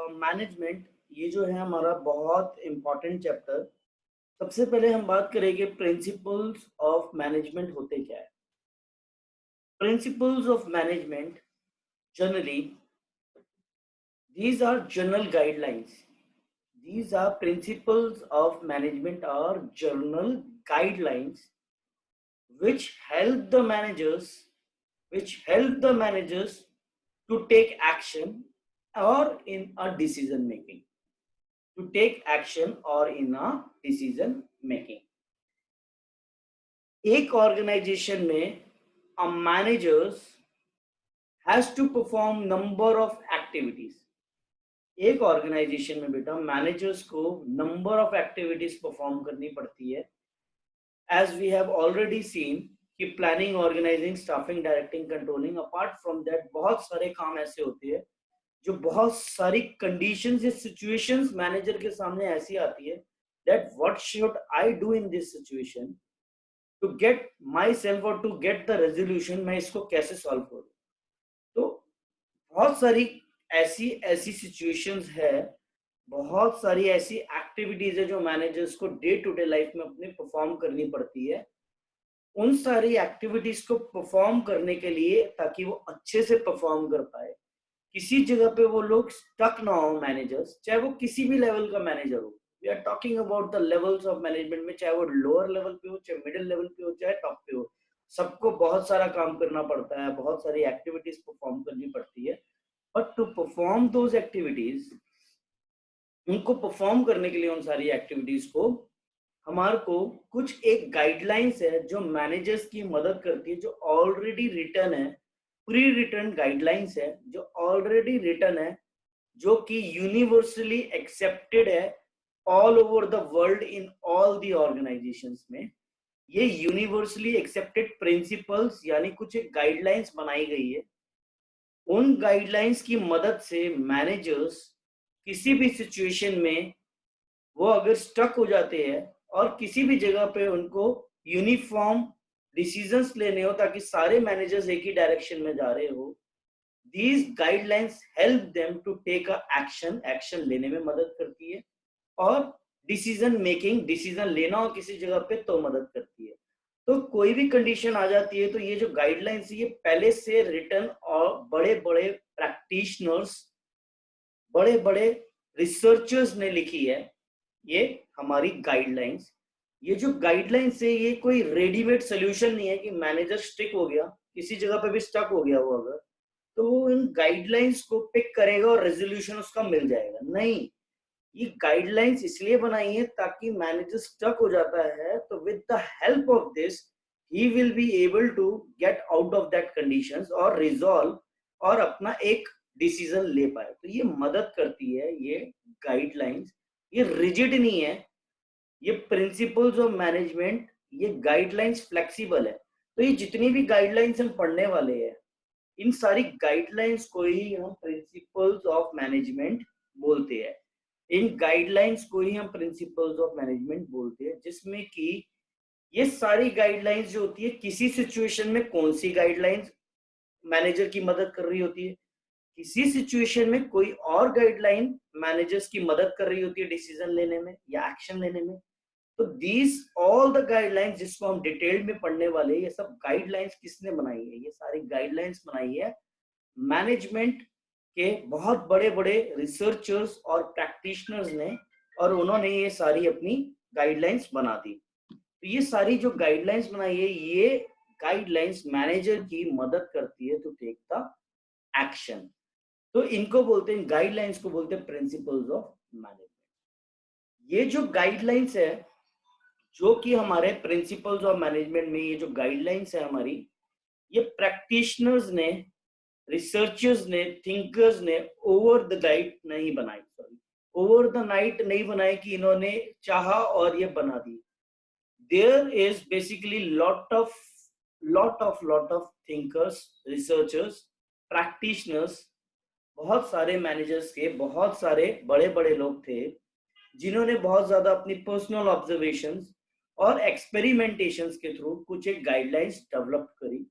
Management ये जो है हमारा बहुत इम्पोर्टेंट चैप्टर। सबसे पहले हम बात करेंगे प्रिंसिपल्स ऑफ मैनेजमेंट होते क्या है। Principles of management generally these are general guidelines. These are principles of management or general guidelines which help the managers to take action or in a decision making. To take action or in a decision making. एक organisation में a managers has to perform number of activities. एक organisation में बेटा managers को number of activities perform करनी पड़ती है। As we have already seen कि planning, organising, staffing, directing, controlling, apart from that बहुत सारे काम ऐसे होते हैं जो बहुत सारी कंडीशंस या सिचुएशंस मैनेजर के सामने ऐसी आती है that what should I do in this situation to get myself और टू गेट द रेजोल्यूशन, मैं इसको कैसे सॉल्व करूं। तो बहुत सारी ऐसी सिचुएशंस है, बहुत सारी ऐसी एक्टिविटीज है जो मैनेजर्स को डे टू डे लाइफ में अपने परफॉर्म करनी पड़ती है। उन सारी एक्टिविटीज को परफॉर्म करने के लिए ताकि वो अच्छे से परफॉर्म कर पाए, किसी जगह पे वो लोग स्टक ना हो मैनेजर्स, चाहे वो किसी भी लेवल का मैनेजर हो। We are talking about the levels of management में, चाहे वो लोअर लेवल पे हो, चाहे मिडिल लेवल पे हो, चाहे टॉप पे हो, सबको बहुत सारा काम करना पड़ता है, बहुत सारी एक्टिविटीज परफॉर्म करनी पड़ती है। But to perform those activities, उनको परफॉर्म करने के लिए उन सारी एक्टिविटीज को हमारे को कुछ एक गाइडलाइंस है जो मैनेजर्स की मदद करती है, जो ऑलरेडी रिटन है, प्री रिटन गाइडलाइंस है जो ऑलरेडी रिटन है, जो कि यूनिवर्सली एक्सेप्टेड है all over the world in all the organisations में। ये यूनिवर्सली एक्सेप्टेड प्रिंसिपल्स यानी कुछ एक गाइडलाइंस बनाई गई है। उन गाइडलाइंस की मदद से मैनेजर्स किसी भी सिचुएशन में वो अगर स्टक हो जाते हैं और किसी भी जगह पे उनको यूनिफॉर्म डिसीजंस लेने हो ताकि सारे मैनेजर्स एक ही डायरेक्शन में जा रहे हो, these guidelines help them to take a action लेने में मदद करती है और डिसीजन मेकिंग, डिसीजन लेना हो किसी जगह पे तो मदद करती है। तो कोई भी कंडीशन आ जाती है तो ये जो गाइडलाइंस ये पहले से रिटन और बड़े बड़े प्रैक्टिशनर्स, बड़े बड़े रिसर्चर्स ने लिखी है ये हमारी गाइडलाइंस। ये जो गाइडलाइंस है ये कोई रेडीमेड सोल्यूशन नहीं है कि मैनेजर स्टिक हो गया, किसी जगह पे भी स्टक हो गया वो अगर, तो वो इन गाइडलाइंस को पिक करेगा और रेजोल्यूशन उसका मिल जाएगा। नहीं, ये गाइडलाइंस इसलिए बनाई है ताकि मैनेजर स्टक हो जाता है तो with the help of this he will be able to get out of that conditions और रिजॉल्व और अपना एक डिसीजन ले पाए। तो ये मदद करती है ये गाइडलाइंस। ये रिजिड नहीं है, ये प्रिंसिपल्स ऑफ मैनेजमेंट, ये गाइडलाइंस फ्लेक्सिबल है। तो ये जितनी भी गाइडलाइंस हम पढ़ने वाले हैं इन सारी गाइडलाइंस को ही हम प्रिंसिपल्स ऑफ मैनेजमेंट बोलते हैं। इन गाइडलाइंस को ही हम प्रिंसिपल्स ऑफ मैनेजमेंट बोलते हैं, जिसमें कि ये सारी गाइडलाइंस जो होती है किसी सिचुएशन में कौन सी गाइडलाइंस मैनेजर की मदद कर रही होती है, किसी सिचुएशन में कोई और गाइडलाइन मैनेजर्स की मदद कर रही होती है डिसीजन लेने में या एक्शन लेने में। तो दीज ऑल द गाइडलाइंस जिसको हम डिटेल में पढ़ने वाले, ये सब गाइडलाइंस किसने बनाई है? ये सारी गाइडलाइंस बनाई है मैनेजमेंट के बहुत बड़े बड़े रिसर्चर्स और प्रैक्टिशनर्स ने, और उन्होंने ये सारी अपनी गाइडलाइंस बना दी। तो ये सारी जो गाइडलाइंस बनाई है ये गाइडलाइंस मैनेजर की मदद करती है टू टेक द एक्शन। तो इनको बोलते हैं, गाइडलाइंस को बोलते हैं प्रिंसिपल्स ऑफ मैनेजमेंट। ये जो गाइडलाइंस है, जो कि हमारे प्रिंसिपल्स ऑफ मैनेजमेंट में ये जो गाइडलाइंस है हमारी, ये प्रैक्टिशनर्स ने, रिसर्चर्स ने, थिंकर्स ने ओवर द नाइट नहीं बनाई, ओवर द नाइट नहीं बनाई कि इन्होंने चाहा और ये बना दी। There is basically lot of thinkers, researchers, practitioners, बहुत सारे मैनेजर्स के बहुत सारे बड़े बड़े लोग थे जिन्होंने बहुत ज्यादा अपनी पर्सनल ऑब्जर्वेशंस और एक्सपेरिमेंटेशंस के थ्रू कुछ एक गाइडलाइंस डेवलप करी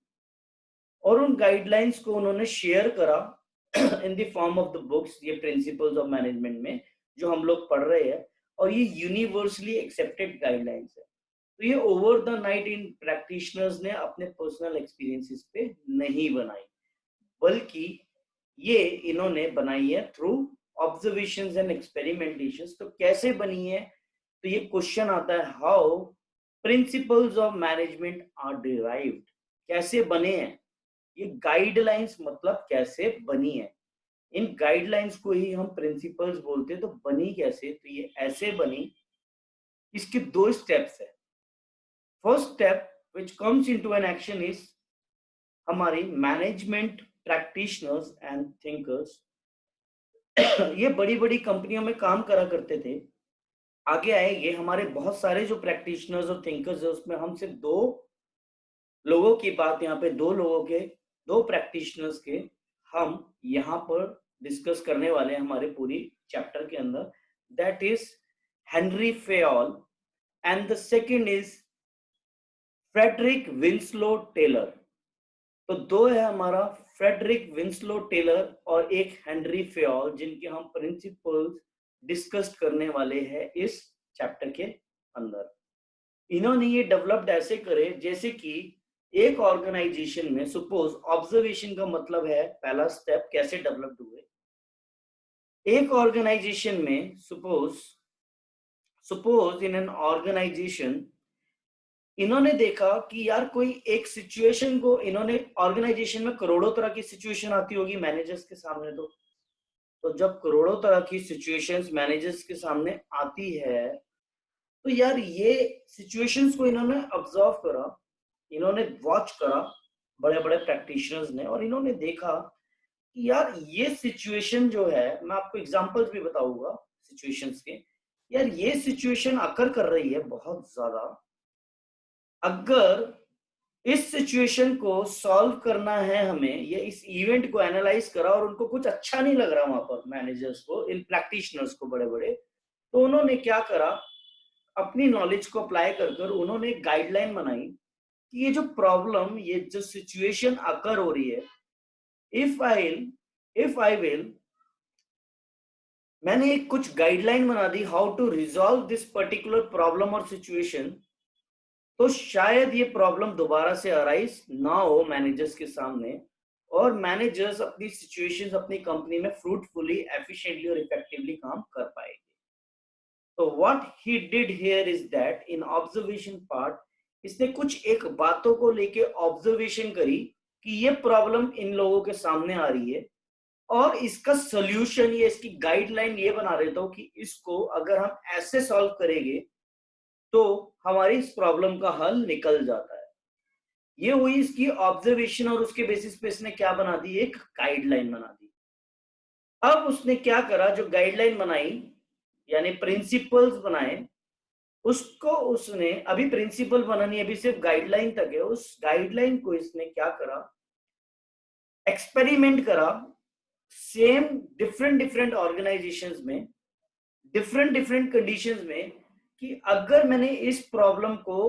और उन गाइडलाइंस को उन्होंने शेयर करा in the form of the books, ये प्रिंसिपल्स ऑफ मैनेजमेंट में जो हम लोग पढ़ रहे हैं, और ये यूनिवर्सली एक्सेप्टेड गाइडलाइंस है। तो ये over the night in practitioners ने अपने पर्सनल एक्सपीरियंसेस पे नहीं बनाई, बल्कि ये इन्होंने बनाई है थ्रू ऑब्जर्वेशंस एंड एक्सपेरिमेंटेशंस। तो कैसे बनी है, तो ये क्वेश्चन आता है, how principles of management are derived, कैसे बने हैं ये गाइडलाइंस, मतलब कैसे बनी है। इन गाइडलाइंस को ही हम प्रिंसिपल्स बोलते हैं। तो बनी कैसे, तो ये ऐसे बनी, इसके दो स्टेप्स है। First step which comes into an action is हमारी मैनेजमेंट प्रैक्टिशनर्स एंड थिंकर्स ये बड़ी बड़ी कंपनियों में काम करा करते थे। आगे आएंगे हमारे बहुत सारे जो प्रैक्टिशनर्स और थिंकर्स है, उसमें हम सिर्फ दो लोगों की बात, यहाँ पे दो लोगों के, दो प्रैक्टिशनर्स के हम यहाँ पर डिस्कस करने वाले हैं हमारे पूरी चैप्टर के अंदर। That is Henry Fayol and the second is Frederick Winslow Taylor. तो दो है हमारा, फ्रेडरिक विंस्लो टेलर और एक हेनरी फेयोल, जिनके हम प्रिंसिपल्स डिस्कस करने वाले हैं इस चैप्टर के अंदर। इन्होंने ये डेवलप्ड ऐसे करे जैसे कि एक ऑर्गेनाइजेशन में, सपोज ऑब्जर्वेशन का मतलब है पहला स्टेप कैसे डेवलप्ड हुए। एक ऑर्गेनाइजेशन में सपोज इन एन ऑर्गेनाइजेशन, इन्होंने देखा कि यार कोई एक सिचुएशन को, इन्होंने ऑर्गेनाइजेशन में करोड़ों तरह की सिचुएशन आती होगी मैनेजर्स के सामने। तो जब करोड़ों तरह की सिचुएशंस मैनेजर्स के सामने आती है, तो यार ये सिचुएशंस को इन्होंने ऑब्जर्व करा, इन्होंने वॉच करा बड़े बड़े प्रैक्टिशनर्स ने, और इन्होंने देखा कि यार ये सिचुएशन जो है, मैं आपको एग्जांपल्स भी बताऊंगा सिचुएशंस के, यार ये सिचुएशन अकर कर रही है बहुत ज्यादा। अगर इस सिचुएशन को सॉल्व करना है हमें, या इस इवेंट को एनालाइज करा और उनको कुछ अच्छा नहीं लग रहा वहां पर मैनेजर्स को, इन प्रैक्टिशनर्स को बड़े बड़े, तो उन्होंने क्या करा, अपनी नॉलेज को अप्लाई कर कर उन्होंने एक गाइडलाइन बनाई कि ये जो प्रॉब्लम, ये जो सिचुएशन अकर हो रही है, इफ आई विल, मैंने एक कुछ गाइडलाइन बना दी how to resolve this particular problem और सिचुएशन, तो शायद ये प्रॉब्लम दोबारा से अराइज ना हो मैनेजर्स के सामने, और मैनेजर्स अपनी सिचुएशंस अपनी कंपनी में फ्रूटफुली, एफिशिएंटली और इफेक्टिवली काम कर पाएंगे। तो what he did here is that in observation part, इसने कुछ एक बातों को लेके ऑब्जर्वेशन करी कि ये प्रॉब्लम इन लोगों के सामने आ रही है, और इसका सोल्यूशन, ये इसकी गाइडलाइन ये बना देता हूं कि इसको अगर हम ऐसे सॉल्व करेंगे तो हमारी इस प्रॉब्लम का हल निकल जाता है। ये हुई इसकी ऑब्जर्वेशन, और उसके बेसिस पे इसने क्या बना दी, एक गाइडलाइन बना दी। अब उसने क्या करा, जो गाइडलाइन बनाई यानी प्रिंसिपल्स बनाए, उसको उसने, अभी प्रिंसिपल बनानी, अभी सिर्फ गाइडलाइन तक है, उस गाइडलाइन को इसने क्या करा, एक्सपेरिमेंट करा सेम डिफरेंट डिफरेंट ऑर्गेनाइजेशंस में, डिफरेंट डिफरेंट कंडीशंस में, कि अगर मैंने इस प्रॉब्लम को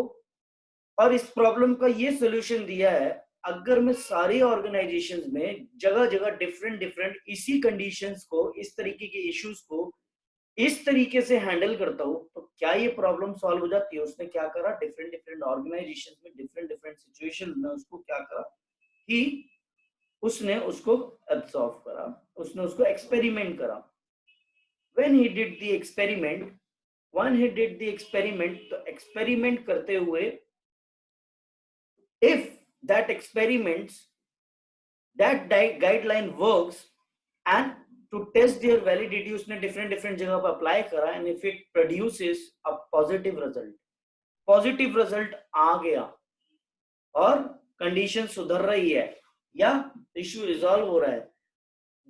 और इस प्रॉब्लम का ये सोल्यूशन दिया है, अगर मैं सारी ऑर्गेनाइजेशंस में जगह जगह डिफरेंट डिफरेंट इसी कंडीशंस को, इस तरीके के इश्यूज को इस तरीके से हैंडल करता हूं, तो क्या ये प्रॉब्लम सॉल्व हो जाती है। उसने क्या करा, डिफरेंट डिफरेंट ऑर्गेनाइजेशंस में डिफरेंट डिफरेंट सिचुएशंस में उसको क्या करा कि उसने उसको एब्सॉर्व करा, उसने उसको एक्सपेरिमेंट करा। when he did the experiment तो एक्सपेरिमेंट करते हुए, if that experiments, that guideline works, and to test their validity उसने डिफरेंट डिफरेंट जगह पर अप्लाई करा, and if it produces a positive result, positive result आ गया और कंडीशन सुधर रही है या इश्यू रिजॉल्व हो रहा है,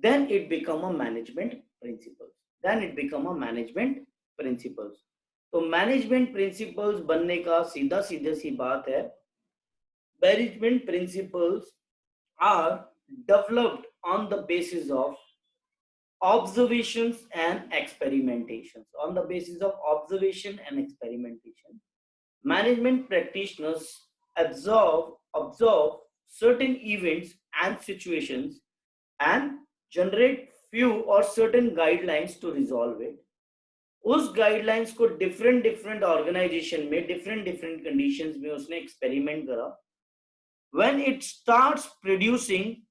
then it become a management principles. तो मैनेजमेंट प्रिंसिपल्स बनने का सीधा सीधे सी बात है, management principles are developed on the basis of observations and experimentations. On the basis of observation and experimentation, management practitioners observe certain events and situations and generate few or certain guidelines to resolve it. उस guidelines को different different organisation में different different conditions में उसने experiment करा. when it starts producing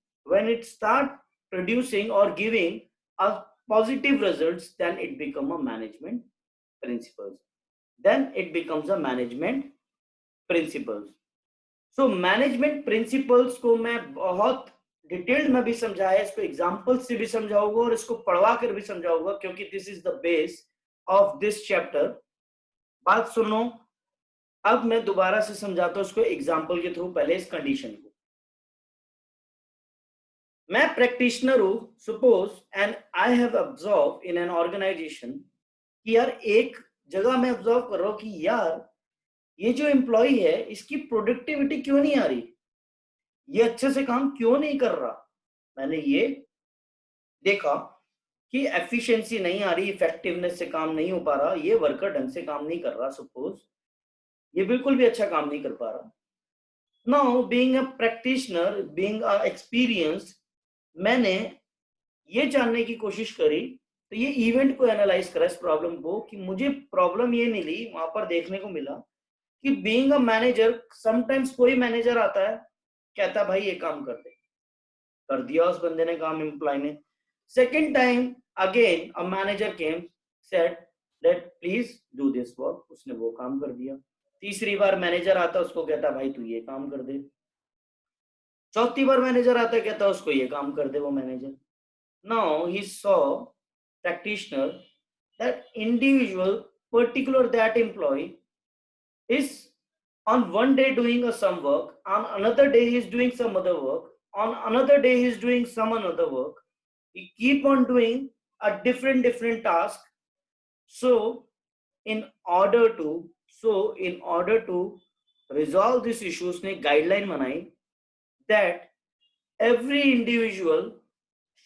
or giving a positive results, then it become a management principles. So management principles को मैं बहुत detailed में भी समझाया, इसको एग्जांपल से भी समझाऊंगा और इसको पढ़वा कर भी समझाऊंगा, क्योंकि this is the base of this chapter. बात सुनो, अब मैं दोबारा से समझाता हूं इसको एग्जांपल के थ्रू. पहले इस कंडीशन को, मैं प्रैक्टिशनर हूं suppose, and I have observe in an organization कि यार एक जगह मैं ऑब्जर्व कर रहा हूं कि यार ये जो एम्प्लॉय है इसकी प्रोडक्टिविटी क्यों नहीं आ रही, ये अच्छे से काम क्यों नहीं कर रहा. मैंने ये देखा कि एफिशिएंसी नहीं आ रही, इफेक्टिवनेस से काम नहीं हो पा रहा, ये वर्कर ढंग से काम नहीं कर रहा, सपोज ये बिल्कुल भी अच्छा काम नहीं कर पा रहा. Now being a practitioner, being a experienced, मैंने ये जानने की कोशिश करी, तो ये इवेंट को एनालाइज करा, इस प्रॉब्लम को, कि मुझे प्रॉब्लम ये मिली, वहां पर देखने को मिला कि बीइंग अ मैनेजर, समटाइम्स कोई मैनेजर आता है, कहता भाई ये काम कर दे, कर दिया उस बंदे ने काम, एम्प्लॉय ने. Second time again a manager came, said that please do this work, उसने वो काम कर दिया. तीसरी बार मैनेजर आता, उसको कहता भाई तू ये काम कर दे. चौथी बार मैनेजर आता, कहता उसको ये काम कर दे वो manager. Now he saw practitioner that individual particular that employee is on one day doing some work, on another day he is doing some other work, on another day he is doing some another work, he keep on doing a different task. So in order to resolve this issue, उसने guideline बनाई that every individual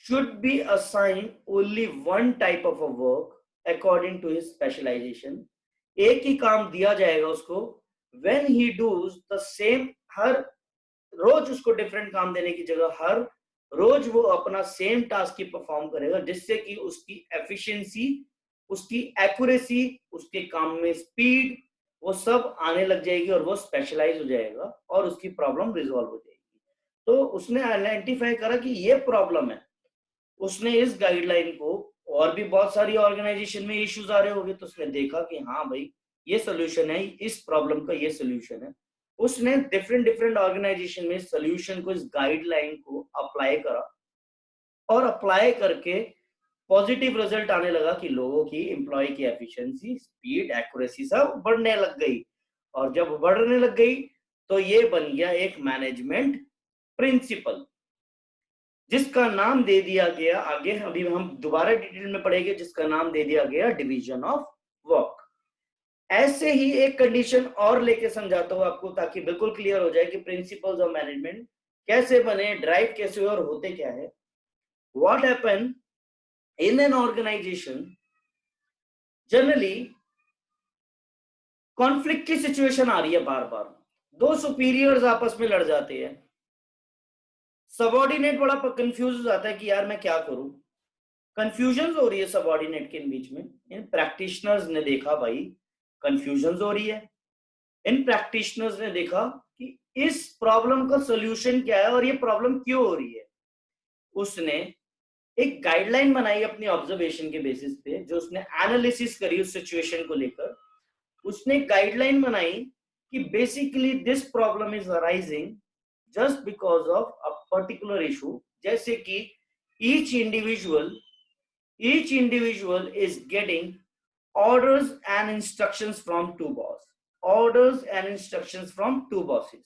should be assigned only one type of a work according to his specialization. एक ही काम दिया जाएगा उसको, when he does the same, हर रोज उसको different काम देने की जगह हर रोज वो अपना सेम टास्क ही परफॉर्म करेगा, जिससे कि उसकी एफिशिएंसी, उसकी एक्यूरेसी, उसके काम में स्पीड, वो सब आने लग जाएगी और वो स्पेशलाइज हो जाएगा और उसकी प्रॉब्लम रिजॉल्व हो जाएगी. तो उसने आइडेंटिफाई करा कि ये प्रॉब्लम है. उसने इस गाइडलाइन को, और भी बहुत सारी ऑर्गेनाइजेशन में इश्यूज आ रहे होंगे, तो उसने देखा कि हाँ भाई ये सोल्यूशन है, इस प्रॉब्लम का ये सोल्यूशन है. उसने डिफरेंट ऑर्गेनाइजेशन में सोल्यूशन को, इस गाइडलाइन को अप्लाई करा, और अप्लाई करके पॉजिटिव रिजल्ट आने लगा कि लोगों की, एम्प्लॉय की एफिशिएंसी, स्पीड, एक्यूरेसी सब बढ़ने लग गई. और जब बढ़ने लग गई तो ये बन गया एक मैनेजमेंट प्रिंसिपल, जिसका नाम दे दिया गया, आगे अभी हम दोबारा डिटेल में पढ़ेंगे, जिसका नाम दे दिया गया डिवीजन ऑफ वर्क. ऐसे ही एक कंडीशन और लेके समझाता हूं आपको, ताकि बिल्कुल क्लियर हो जाए कि प्रिंसिपल्स ऑफ मैनेजमेंट कैसे बने, ड्राइव कैसे हुए और होते क्या है. What happen in an organization, generally conflict की सिचुएशन आ रही है, बार बार दो सुपीरियर्स आपस में लड़ जाते हैं, सबऑर्डिनेट बड़ा कंफ्यूज हो जाता है कि यार मैं क्या करूं, कंफ्यूजन हो रही है सबऑर्डिनेट के बीच में. इन प्रैक्टिशनर्स ने देखा भाई कंफ्यूजन हो रही है, इन प्रैक्टिशनर्स ने देखा कि इस प्रॉब्लम का सॉल्यूशन क्या है और ये प्रॉब्लम क्यों हो रही है. उसने एक गाइडलाइन बनाई अपनी ऑब्जर्वेशन के बेसिस पे, जो उसने एनालिसिस करी उस सिचुएशन को लेकर. उसने गाइडलाइन बनाई कि basically this problem is arising just because of a particular issue, जैसे कि each individual is getting orders and instructions from two bosses.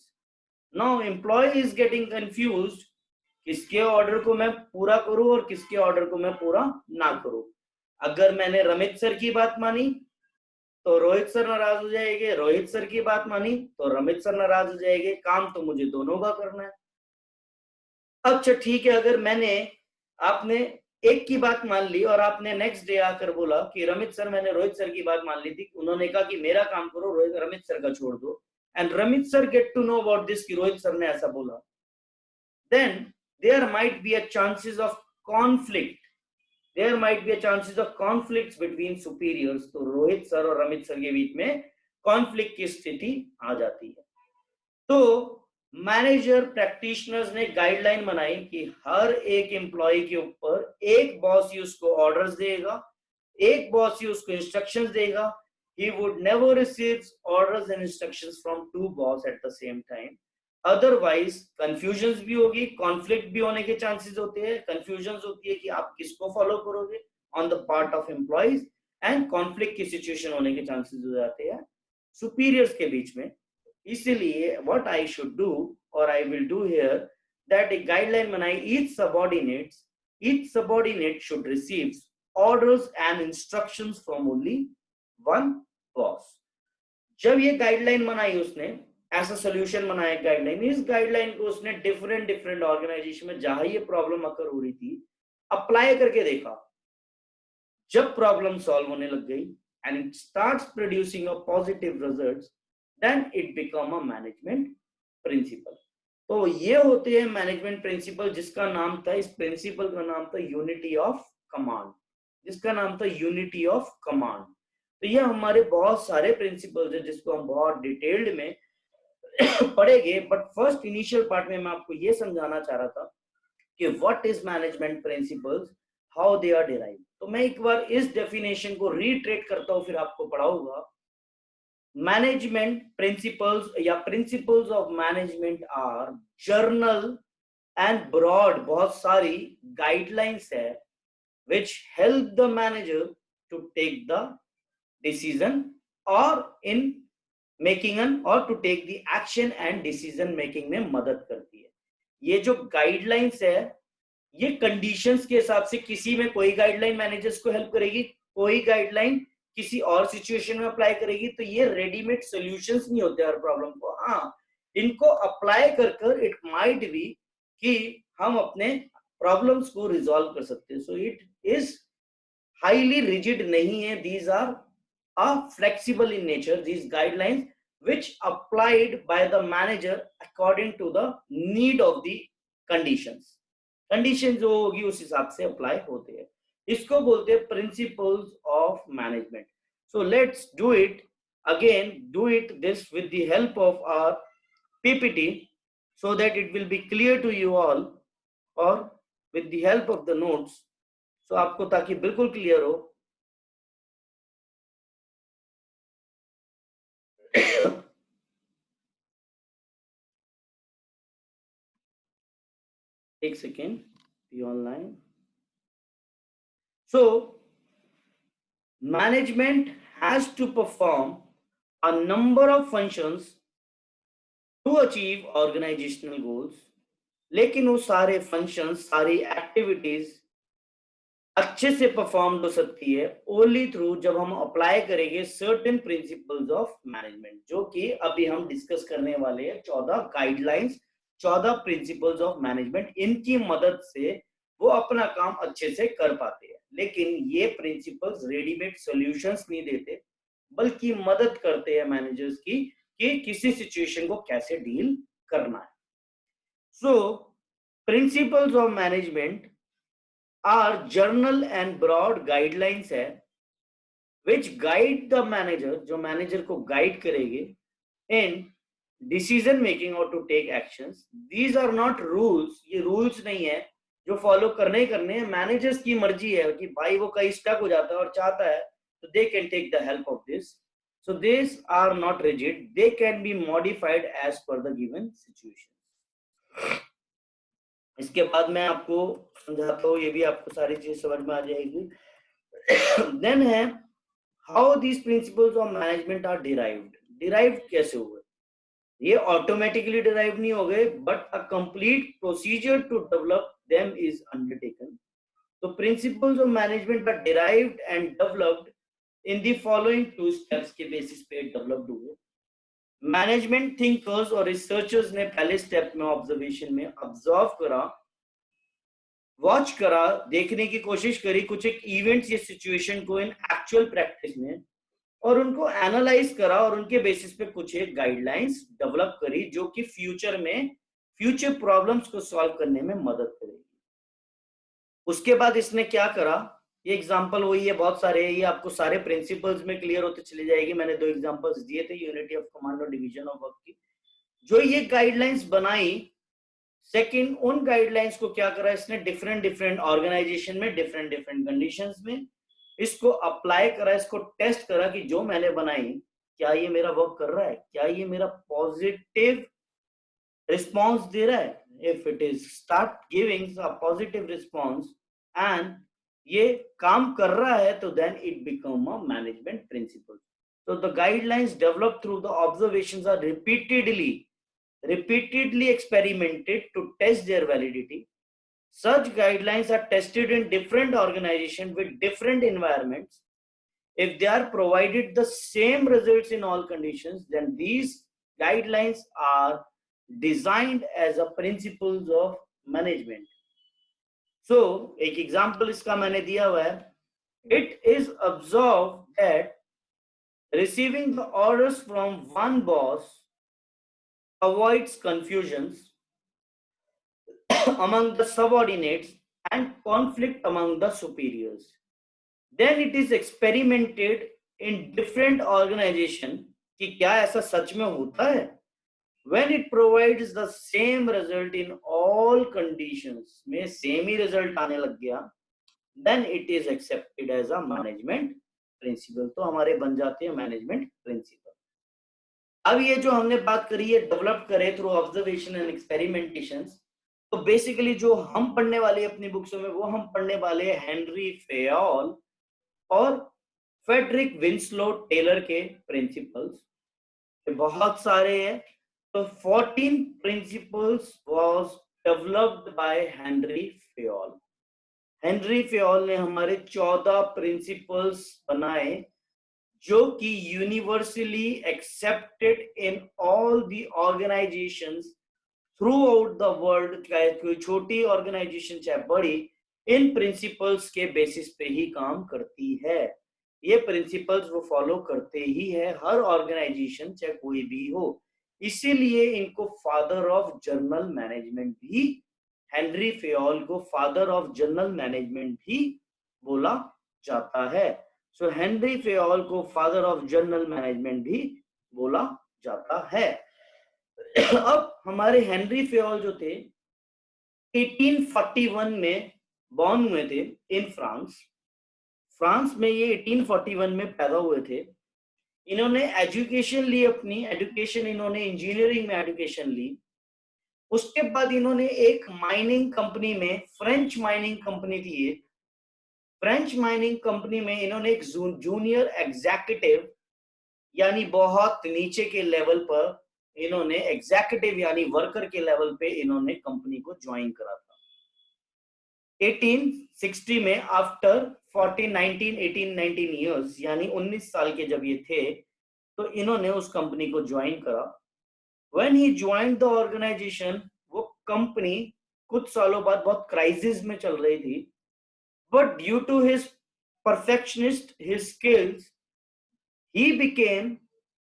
Now employee is getting confused, किसके ऑर्डर को मैं पूरा करूं और किसके ऑर्डर को मैं पूरा ना करूं. अगर मैंने रमित सर की बात मानी तो रोहित सर नाराज हो जाएंगे, रोहित सर की बात मानी तो रमित सर नाराज हो जाएंगे. काम तो मुझे दोनों का करना है. अच्छा ठीक है, अगर आपने एक की बात मान ली और आपने नेक्स्ट डे आकर बोला कि रमित सर, मैंने रोहित सर की बात मान ली थी, उन्होंने कहा कि मेरा काम करो, रमित सर का छोड़ दो, and Ramit sir get to know about this कि रोहित सर ने ऐसा बोला, then there might be a chances of conflict, there might be a chances of conflicts between superiors. तो रोहित सर और अमित सर के बीच में कॉन्फ्लिक्ट की स्थिति आ जाती है। तो मैनेजर प्रैक्टिशनर्स ने गाइडलाइन बनाई कि हर एक एम्प्लॉय के ऊपर एक बॉस ही उसको ऑर्डर्स देगा, एक बॉस ही उसको इंस्ट्रक्शंस देगा। He would never receive orders and instructions from two boss at the same time. Otherwise confusions भी होगी, conflict भी होने के chances होते हैं, confusions होती है कि आप किसको follow करोगे on the part of employees, and conflict की situation होने के chances हो जाते हैं superiors के बीच में। इसलिए what I should do or I will do here that a guideline बनाई, each subordinate should receive orders and instructions from only one boss। जब ये गाइडलाइन बनाई उसने, ऐसा सोल्यूशन बनाया गाइडलाइन, इस गाइडलाइन को उसने डिफरेंट ऑर्गेनाइजेशन में जहां ये प्रॉब्लम अकर हो रही थी अप्लाई करके देखा। जब प्रॉब्लम सॉल्व होने लग गई and it starts producing a positive results, then it become a management principle. तो ये होते हैं मैनेजमेंट प्रिंसिपल, जिसका नाम था, इस प्रिंसिपल का नाम था यूनिटी ऑफ कमांड, जिसका नाम था यूनिटी ऑफ कमांड। तो ये हमारे बहुत सारे प्रिंसिपल्स हैं जिसको हम बहुत डिटेल्ड में पढ़ेंगे, बट फर्स्ट इनिशियल पार्ट में मैं आपको ये समझाना चाह रहा था कि what is management principles, how they are derived. तो मैं एक बार इस डेफिनेशन को रीट्रेट करता हूं, फिर आपको पढ़ाऊंगा। मैनेजमेंट प्रिंसिपल्स या principles of management are general and broad, बहुत सारी गाइडलाइंस है which help the manager to take the decision or in making an or to take the action and decision making में मदद करती है। ये जो गाइडलाइंस है ये कंडीशंस के हिसाब से, किसी में कोई गाइडलाइन मैनेजर्स को हेल्प करेगी, कोई गाइडलाइन किसी और सिचुएशन में अप्लाई करेगी। तो ये रेडीमेड सॉल्यूशंस नहीं होते हर प्रॉब्लम को। हाँ, इनको अप्लाई कर इट माइट बी कि हम अपने प्रॉब्लम्स को रिजॉल्व कर सकते हैं। So it is highly rigid नहीं है, these are flexible in nature, these guidelines which applied by the manager according to the need of the conditions। Condition जो होगी उस हिसाब से अप्लाई होते हैं। इसको बोलते हैं principles of management. So let's do it again, do it this with the help of our PPT so that it will be clear to you all, or with the help of the notes, so आपको ताकि बिल्कुल clear हो। एक second, be online। So management has to perform a number of functions to achieve organizational goals, लेकिन वो सारे functions, सारी activities अच्छे से परफॉर्म हो सकती है ओनली थ्रू जब हम अप्लाई करेंगे सर्टेन प्रिंसिपल्स ऑफ मैनेजमेंट, जो कि अभी हम डिस्कस करने वाले हैं। 14 गाइडलाइंस, 14 प्रिंसिपल्स ऑफ मैनेजमेंट, इनकी मदद से वो अपना काम अच्छे से कर पाते हैं। लेकिन ये प्रिंसिपल्स रेडीमेड सॉल्यूशंस नहीं देते, बल्कि मदद करते हैं मैनेजर्स की कि किसी सिचुएशन को कैसे डील करना है। So principles of management are general and broad guidelines है which guide the manager, जो मैनेजर को गाइड करेंगे in decision making or to take actions। these are not rules, ये रूल्स नहीं है जो फॉलो करने ही करने हैं। मैनेजर्स की मर्जी है कि भाई वो कहीं स्टक हो जाता है और चाहता है तो they can take the help of this। so these are not rigid, they can be modified as per the given situation। इसके बाद मैं आपको समझाता हूँ, ये भी आपको सारी चीज समझ में आ जाएगी। देन है how these principles of management are derived. Derived कैसे हुए? ये ऑटोमेटिकली डिराइव नहीं हो गए, but a complete procedure to develop them is undertaken. तो principles of management are derived and developed in the following 2 steps के basis पे developed हुए। मैनेजमेंट थिंकर्स और रिसर्चर्स ने पहले स्टेप में ऑब्जर्वेशन में ऑब्जर्व करा, वॉच करा, देखने की कोशिश करी कुछ एक इवेंट्स या सिचुएशन को इन एक्चुअल प्रैक्टिस में, और उनको एनालाइज करा और उनके बेसिस पे कुछ एक गाइडलाइंस डेवलप करी जो कि फ्यूचर में फ्यूचर प्रॉब्लम्स को सॉल्व करने में मदद करेगी। उसके बाद इसने क्या करा, ये एग्जांपल वही है, बहुत सारे है, ये आपको सारे प्रिंसिपल्स में क्लियर होते चले जाएगी। मैंने 2 एग्जांपल्स दिए थे यूनिटी ऑफ कमांड और डिवीजन ऑफ वर्क की। जो ये गाइडलाइंस बनाई, सेकंड उन गाइडलाइंस को क्या करा इसने, डिफरेंट डिफरेंट ऑर्गेनाइजेशन में डिफरेंट डिफरेंट कंडीशंस में इसको अप्लाई करा, इसको टेस्ट करा कि जो मैंने बनाई क्या ये मेरा वर्क कर रहा है, क्या ये मेरा पॉजिटिव रिस्पॉन्स दे रहा है। If it is start giving a positive response and ये काम कर रहा है, तो then it become a management principle. So the guidelines developed through the observations are repeatedly experimented to test their validity. Such guidelines are tested in different organizations with different environments. If they are provided the same results in all conditions, then these guidelines are designed as a principles of management. So एक example इसका मैंने दिया हुआ है, it is observed that receiving the orders from one boss avoids confusions among the subordinates and conflict among the superiors. Then it is experimented in different organizations कि क्या ऐसा सच में होता है। When it provides the same result in all conditions, में same ही result आने लग गया, then it is accepted as a management principle. तो हमारे बन जाते हैं management principle. अब ये जो हमने बात करी है डेवलप करे थ्रू ऑब्जर्वेशन एंड एक्सपेरिमेंटेशंस, तो बेसिकली जो हम पढ़ने वाले अपनी बुक्सों में, वो हम पढ़ने वाले हेनरी फेयोल और फेडरिक विंस्लो टेलर के प्रिंसिपल्स। बहुत सारे हैं, तो 14 principles was developed by Henry Fayol. Henry Fayol ने हमारे 14 प्रिंसिपल्स बनाए जो कि universally accepted in all the organisations through out the world. चाहे कोई छोटी ऑर्गेनाइजेशन चाहे बड़ी, इन प्रिंसिपल्स के बेसिस पे ही काम करती है। ये प्रिंसिपल्स वो फॉलो करते ही है, हर ऑर्गेनाइजेशन चाहे कोई भी हो। इसीलिए इनको फादर ऑफ जर्नल मैनेजमेंट भी, हेनरी फेयोल को फादर ऑफ जर्नल मैनेजमेंट भी बोला जाता है। सो हेनरी फेयोल को फादर ऑफ जर्नल मैनेजमेंट भी बोला जाता है। अब हमारे हेनरी फेयोल जो थे 1841 में बॉर्न हुए थे इन फ्रांस। फ्रांस में ये 1841 में पैदा हुए थे। इन्होंने एजुकेशन ली, अपनी एजुकेशन इन्होंने इंजीनियरिंग में एजुकेशन ली। उसके बाद इन्होंने एक माइनिंग कंपनी में, फ्रेंच माइनिंग कंपनी थी ये, फ्रेंच माइनिंग कंपनी में इन्होंने एक जूनियर एग्जीक्यूटिव यानी बहुत नीचे के लेवल पर इन्होंने एग्जीक्यूटिव यानी वर्कर के लेवल पे इन्होंने कंपनी को ज्वाइन करा था। 1860 में आफ्टर 18-19 इयर्स यानी 19 साल के जब ये थे, तो इन्होंने उस कंपनी को ज्वाइन करा। When he joined the organization, वो कंपनी कुछ सालों बाद बहुत क्राइसिस में चल रही थी, but due to his perfectionist his skills, he became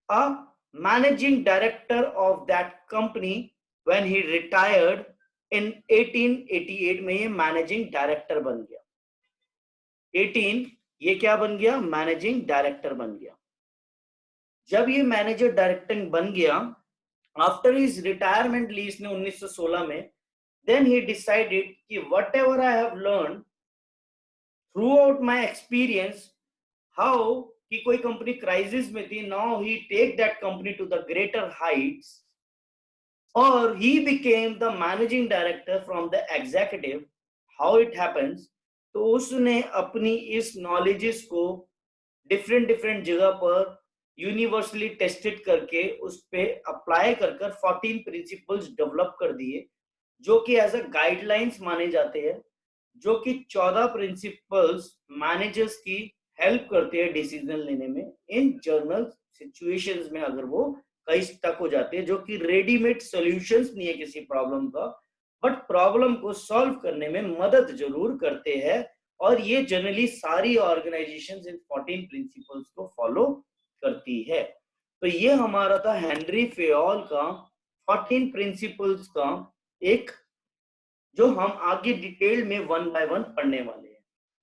a managing director of that company when he retired in 1888 में ये मैनेजिंग डायरेक्टर बन गया। 18 ये क्या बन गया, मैनेजिंग डायरेक्टर बन गया। जब ये मैनेजर डायरेक्टर बन गया आफ्टर हिज रिटायरमेंट ली इसने 1916 में, देन ही डिसाइडेड कि whatever I have learn throughout my experience, how कि कोई कंपनी क्राइसिस में थी, now he take that company to the greater heights, और he became the managing director from the executive. How it happens, तो उसने अपनी इस knowledges को डिफरेंट डिफरेंट जगह पर यूनिवर्सली टेस्टेड करके उस पे अप्लाई कर 14 प्रिंसिपल्स डेवलप कर दिए जो कि एज अ गाइडलाइंस माने जाते हैं, जो कि 14 प्रिंसिपल्स मैनेजर्स की हेल्प करते हैं डिसीजन लेने में इन जर्नल सिचुएशंस में, अगर वो कहीं स्टक हो जाते हैं, जो कि रेडीमेड सॉल्यूशंस नहीं है किसी प्रॉब्लम का, बट प्रॉब्लम को सॉल्व करने में मदद जरूर करते हैं। और ये जनरली सारी ऑर्गेनाइजेशंस इन 14 प्रिंसिपल्स को फॉलो करती है। तो ये हमारा था हेनरी फेयोल का 14 प्रिंसिपल्स का एक जो हम आगे डिटेल में वन बाय वन पढ़ने वाले हैं।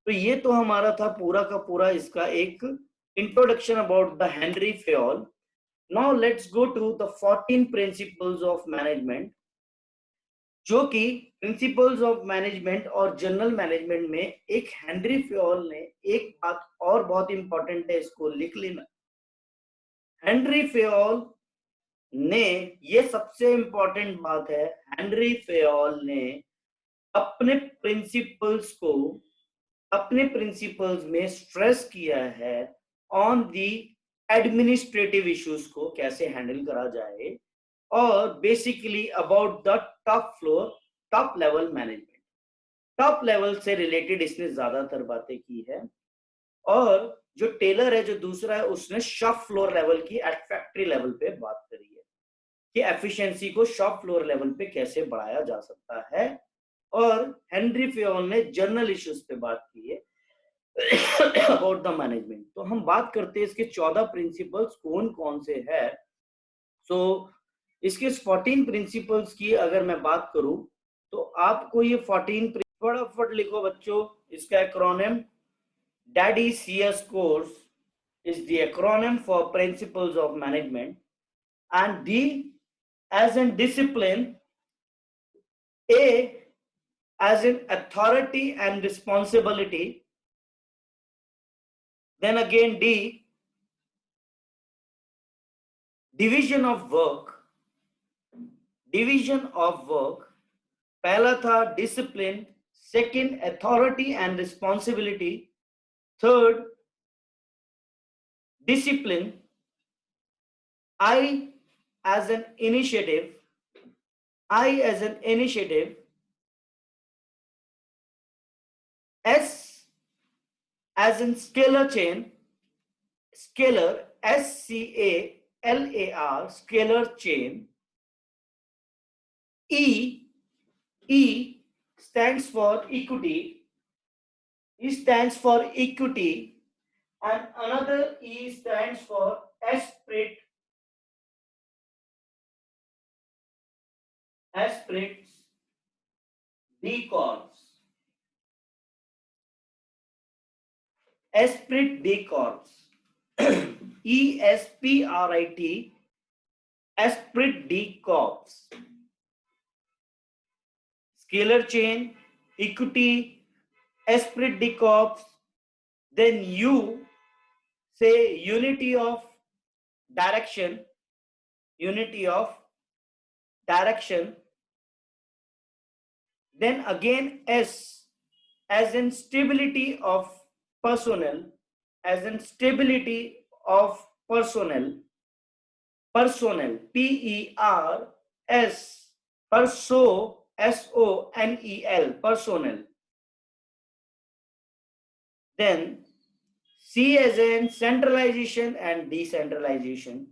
तो ये तो हमारा था पूरा का पूरा इसका एक introduction about the Henry Fayol. Now let's go to the 14 principles of management, जो कि प्रिंसिपल्स ऑफ मैनेजमेंट और जनरल मैनेजमेंट में एक हेनरी फेयोल ने एक बात और बहुत इंपॉर्टेंट है, इसको लिख लेना। हेनरी फेयोल ने, ये सबसे इंपॉर्टेंट बात है, हेनरी फेयोल ने अपने प्रिंसिपल्स में स्ट्रेस किया है ऑन दी एडमिनिस्ट्रेटिव इश्यूज को कैसे हैंडल करा जाए, और basically about the top level management. Top level से रिलेटेड इसने ज्यादातर बातें की है। और जो टेलर है, जो दूसरा है, उसने शॉप फ्लोर लेवल की, एट फैक्ट्री लेवल पे बात करी है कि एफिशिएंसी को शॉप फ्लोर लेवल पे कैसे बढ़ाया जा सकता है। और हेनरी फेयोल ने जर्नल इश्यूज पे बात की है अबाउट द मैनेजमेंट। तो हम बात करते हैं इसके 14 प्रिंसिपल्स कौन कौन से है। सो इसके 14 प्रिंसिपल्स की अगर मैं बात करूं तो आपको ये 14 फटाफट लिखो बच्चों। इसका acronym daddy CS course is the acronym for principles of management, and D as in discipline, A as in authority and responsibility, then again D division of work, पहला था discipline, second authority and responsibility, third discipline, I as an initiative, S as in scalar chain, SCALAR, scalar chain, E stands for equity, and another E stands for esprit de corps. Esprit de corps. ESPRIT, esprit de corps. Scalar chain, equity, esprit de corps. Then U, say unity of direction. Then again S as in stability of personnel, personnel, PERS, SONEL, personnel. Then C as in centralization and decentralization.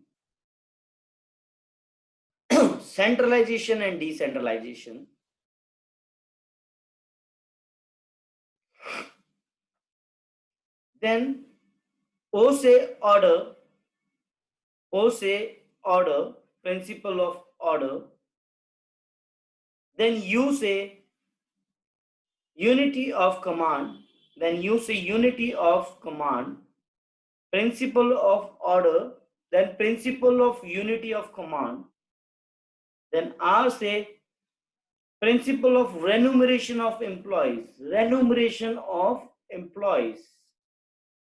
Centralization and decentralization. Then O say order, principle of order. Then U say unity of command, principle of order, then principle of unity of command. Then R say principle of remuneration of employees,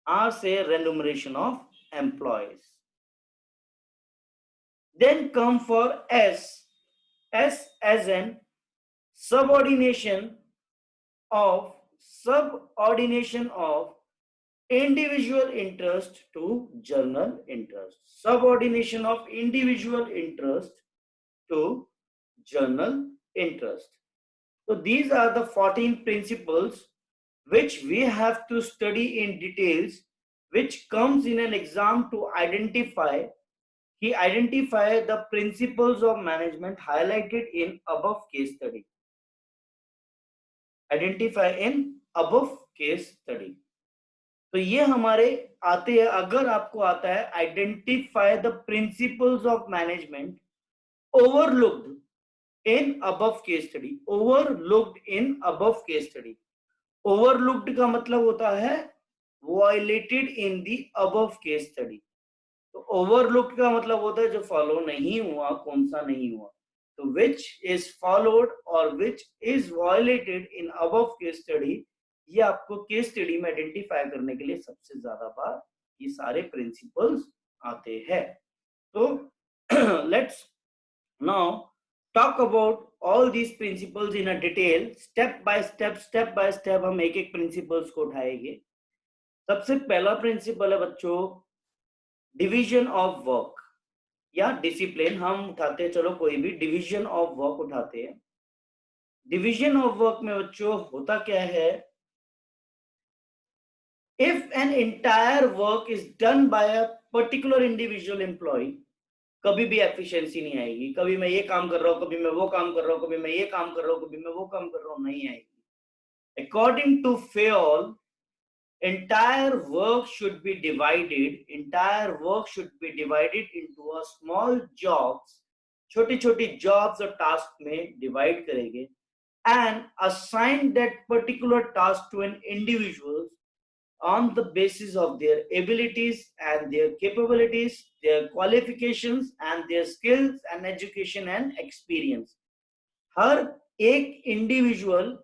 R say remuneration of employees. Then come for S as an subordination of individual interest to general interest. Subordination of individual interest to general interest. So these are the 14 principles which we have to study in details, which comes in an exam to identify the principles of management highlighted in above case study. तो ये हमारे आते हैं। अगर आपको आता है identify the principles of management overlooked in above case study, overlooked in above case study. Overlooked का मतलब होता है violated in the above case study. तो ओवरलुक्ड का मतलब होता है जो फॉलो नहीं हुआ, कौन सा नहीं हुआ। तो विच इज फॉलोड और which is violated in above case study, ये आपको केस स्टडी में आइडेंटिफाई करने के लिए सबसे ज्यादा बार ये सारे प्रिंसिपल्स आते हैं। तो let's now talk about all these principles in a detail, step by step हम एक एक प्रिंसिपल्स को उठाएंगे। सबसे पहला प्रिंसिपल है बच्चों डिवीजन ऑफ वर्क या डिसिप्लिन। हम उठाते हैं, चलो कोई भी डिवीजन ऑफ वर्क उठाते हैं। डिवीजन ऑफ वर्क में बच्चों होता क्या है, if an entire work is done by a particular individual employee, कभी भी एफिशिएंसी नहीं आएगी। कभी मैं ये काम कर रहा हूँ, कभी मैं वो काम कर रहा हूँ, कभी मैं ये काम कर रहा हूँ, कभी मैं वो काम कर रहा हूँ, नहीं आएगी। According to Fayol, entire work should be divided into a small jobs, छोटी छोटी jobs और task में divide करेंगे, and assign that particular task to an individual on the basis of their abilities and their capabilities, their qualifications and their skills and education and experience। हर एक individual